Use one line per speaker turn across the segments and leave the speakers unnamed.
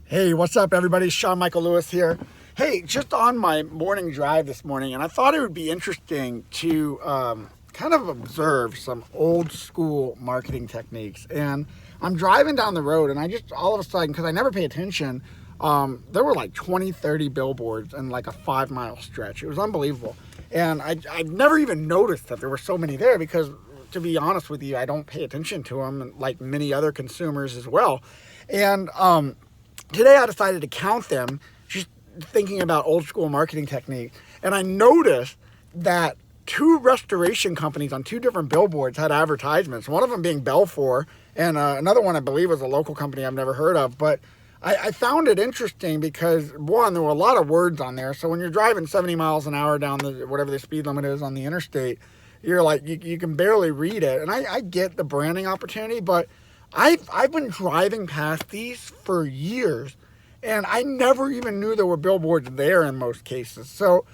Hey, what's up, everybody? Sean Michael Lewis here. Hey, just on my morning drive this morning, and I thought it would be interesting to kind of observe some old school marketing techniques. And I'm driving down the road, and I just all of a sudden, because I never pay attention, there were like 20, 30 billboards in like a 5 mile stretch. It was unbelievable. And I never even noticed that there were so many there because, to be honest with you, I don't pay attention to them, like many other consumers as well. And today I decided to count them, just thinking about old school marketing technique. And I noticed that two restoration companies on two different billboards had advertisements, one of them being Belfor, and another one I believe was a local company I've never heard of. But I found it interesting because, one, there were a lot of words on there. So when you're driving 70 miles an hour down the whatever the speed limit is on the interstate, you're like, you can barely read it. And I get the branding opportunity, but I've been driving past these for years, and I never even knew there were billboards there in most cases. So,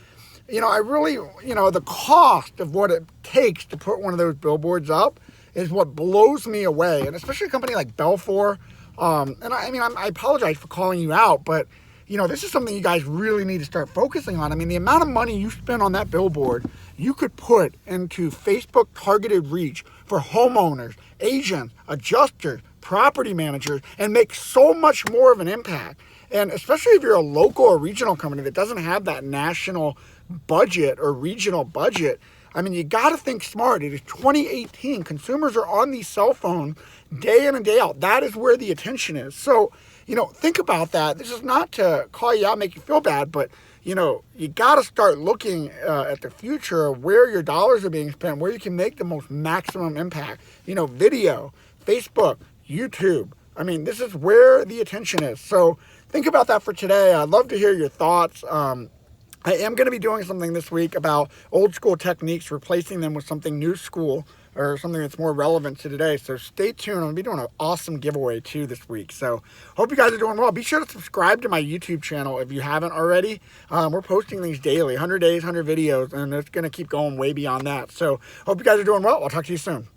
I really, the cost of what it takes to put one of those billboards up is what blows me away. And especially a company like Belfor. I apologize for calling you out, but this is something you guys really need to start focusing on. I mean, the amount of money you spend on that billboard, you could put into Facebook targeted reach for homeowners, agents, adjusters, property managers, and make so much more of an impact. And especially if you're a local or regional company that doesn't have that national budget or regional budget, I mean, you got to think smart. It is 2018. Consumers are on these cell phones day in and day out. That is where the attention is. So, think about that. This is not to call you out, make you feel bad, but, you got to start looking at the future of where your dollars are being spent, where you can make the most maximum impact. Video, Facebook, YouTube. I mean, this is where the attention is. So think about that for today. I'd love to hear your thoughts. I am going to be doing something this week about old school techniques, replacing them with something new school or something that's more relevant to today. So stay tuned. I'm going to be doing an awesome giveaway too this week. So hope you guys are doing well. Be sure to subscribe to my YouTube channel if you haven't already. We're posting these daily, 100 days, 100 videos, and it's going to keep going way beyond that. So hope you guys are doing well. I'll talk to you soon. Bye.